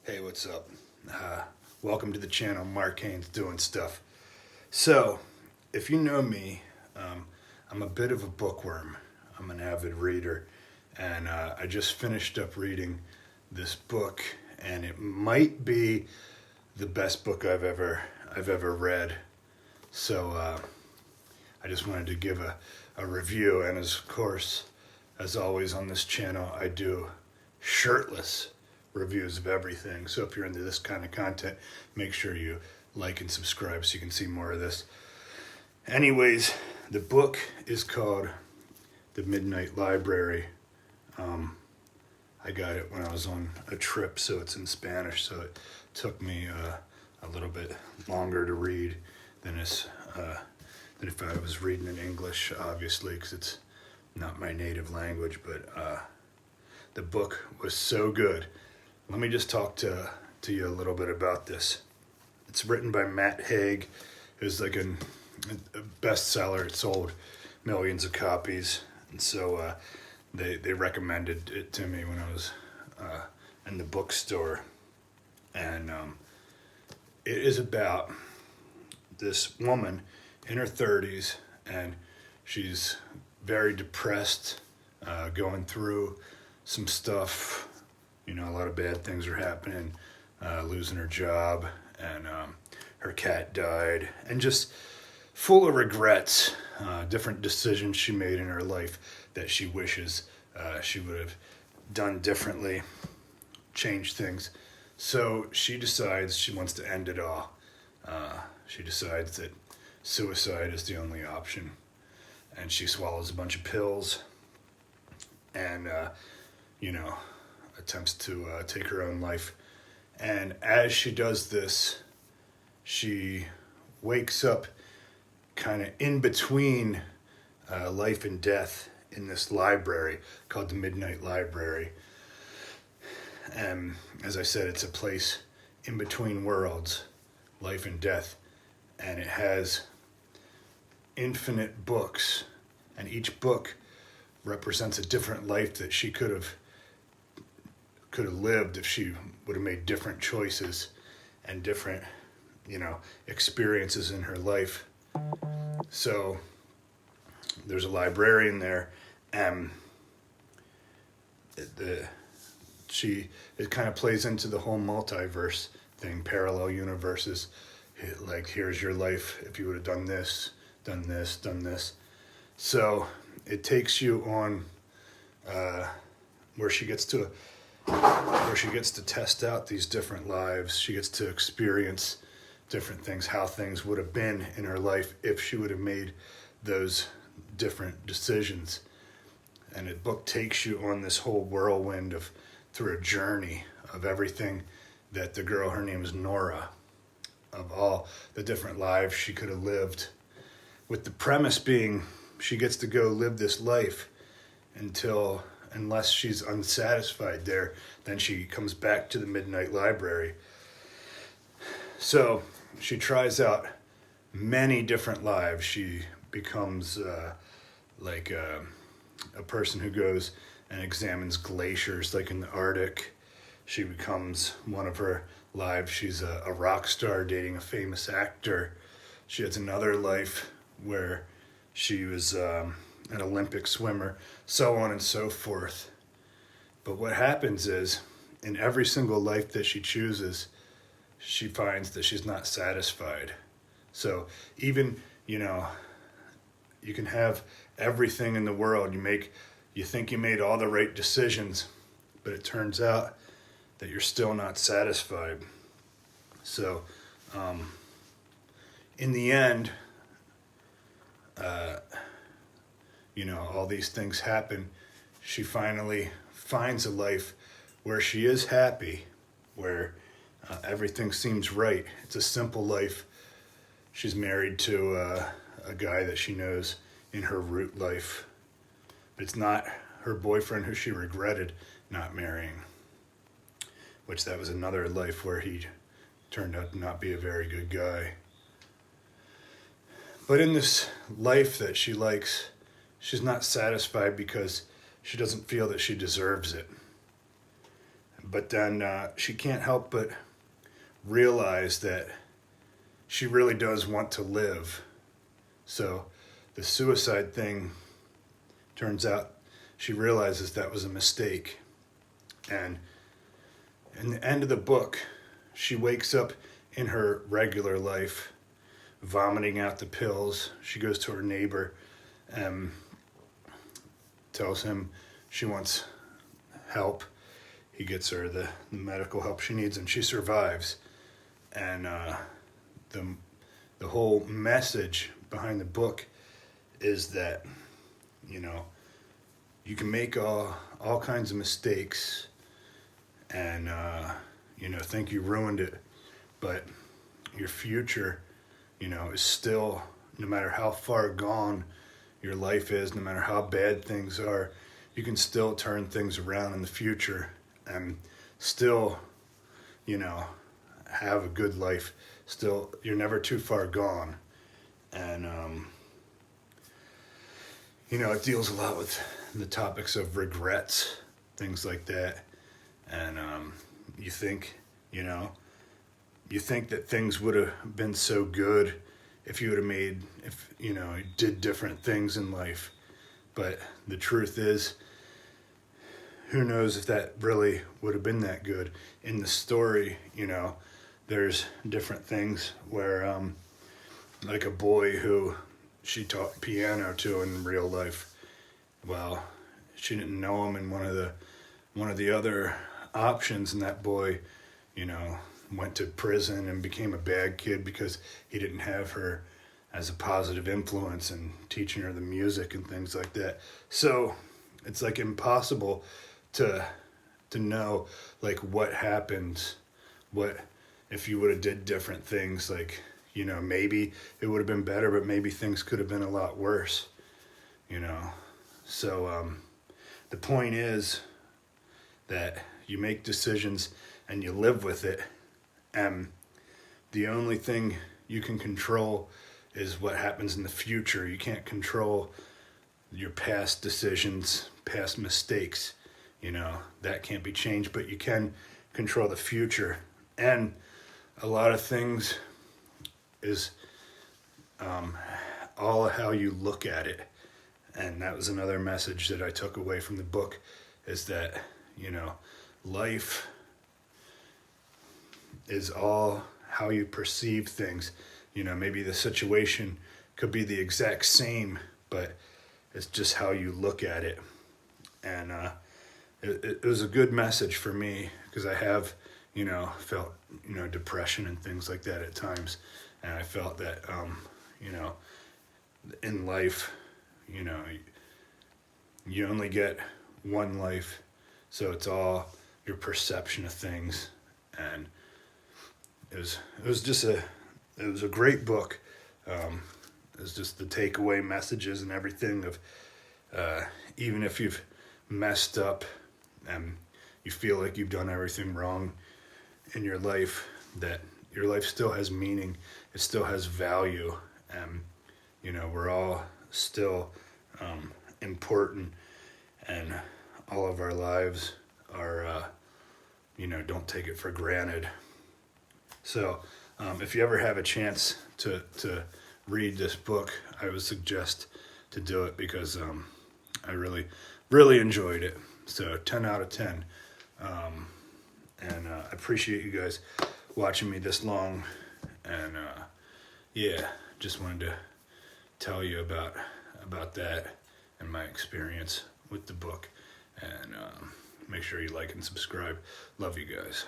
Hey, what's up? Welcome to the channel. Mark Haynes doing stuff. So, if you know me, I'm a bit of a bookworm. I'm an avid reader, and I just finished up reading this book, and it might be the best book I've ever read. So, I just wanted to give a review, and of course, as always on this channel, I do shirtless reviews of everything. So if you're into this kind of content, make sure you like and subscribe so you can see more of this. Anyways, the book is called The Midnight Library. I got it when I was on a trip, so it's in Spanish, so it took me a little bit longer to read than if I was reading in English, obviously, because it's not my native language. But the book was so good. Let me just talk to you a little bit about this. It's written by Matt Haig, who's like a bestseller. It sold millions of copies, and so they recommended it to me when I was in the bookstore. And it is about this woman in her 30s, and she's very depressed, going through some stuff. You know, a lot of bad things are happening, losing her job, and her cat died, and just full of regrets, different decisions she made in her life that she wishes she would have done differently, changed things. So she decides she wants to end it all. She decides that suicide is the only option, and she swallows a bunch of pills, and attempts to take her own life. And as she does this, she wakes up kind of in between life and death in this library called the Midnight Library. And as I said, it's a place in between worlds, life and death, and it has infinite books, and each book represents a different life that she could have lived if she would have made different choices and different, experiences in her life. So there's a librarian there, and it kind of plays into the whole multiverse thing, parallel universes. Like, here's your life if you would have done this, done this, done this. So it takes you on where she gets to test out these different lives. She gets to experience different things, how things would have been in her life if she would have made those different decisions. And the book takes you on this whole whirlwind through a journey of everything that the girl, her name is Nora, of all the different lives she could have lived, with the premise being she gets to go live this life unless she's unsatisfied there, then she comes back to the Midnight Library. So she tries out many different lives. She becomes a person who goes and examines glaciers, like in the Arctic. She becomes, one of her lives, she's a rock star dating a famous actor. She has another life where she was an Olympic swimmer, so on and so forth. But what happens is, in every single life that she chooses, she finds that she's not satisfied. So even, you can have everything in the world. You think you made all the right decisions, but it turns out that you're still not satisfied. So in the end, all these things happen. She finally finds a life where she is happy, where everything seems right. It's a simple life. She's married to a guy that she knows in her root life. But it's not her boyfriend who she regretted not marrying, which that was another life where he turned out to not be a very good guy. But in this life that she likes, she's not satisfied because she doesn't feel that she deserves it. But then she can't help but realize that she really does want to live. So the suicide thing, turns out she realizes that was a mistake. And in the end of the book, she wakes up in her regular life, vomiting out the pills. She goes to her neighbor and tells him she wants help. He gets her the medical help she needs, and she survives. And the whole message behind the book is that, you know, you can make all kinds of mistakes and, you know, think you ruined it, but your future, you know, is still, no matter how far gone your life is, no matter how bad things are, you can still turn things around in the future and still, you know, have a good life. Still, you're never too far gone. And, you know, it deals a lot with the topics of regrets, things like that. And you think, you know, you think that things would have been so good if you would have if, you know, you did different things in life. But the truth is, who knows if that really would have been that good. In the story, you know, there's different things where, like a boy who she taught piano to in real life, well, she didn't know him in one of the other options, and that boy, you know, went to prison and became a bad kid because he didn't have her as a positive influence and teaching her the music and things like that. So it's like impossible to know like what happens, what if you would have did different things. Like, you know, maybe it would have been better, but maybe things could have been a lot worse, you know. So the point is that you make decisions and you live with it, and the only thing you can control is what happens in the future. You can't control your past decisions, past mistakes, you know, that can't be changed, but you can control the future. And a lot of things is all how you look at it. And that was another message that I took away from the book, is that, you know, life is all how you perceive things. You know, maybe the situation could be the exact same, but it's just how you look at it. And it was a good message for me, because I have, you know, felt, you know, depression and things like that at times. And I felt that, you know, in life, you know, you only get one life, so it's all your perception of things. And it was a great book. It was just the takeaway messages and everything of, even if you've messed up and you feel like you've done everything wrong in your life, that your life still has meaning, it still has value, and, you know, we're all still important, and all of our lives are, you know, don't take it for granted. So if you ever have a chance to read this book, I would suggest to do it, because I really enjoyed it. So 10 out of 10. And I appreciate you guys watching me this long. And yeah, just wanted to tell you about that and my experience with the book. And make sure you like and subscribe. Love you guys.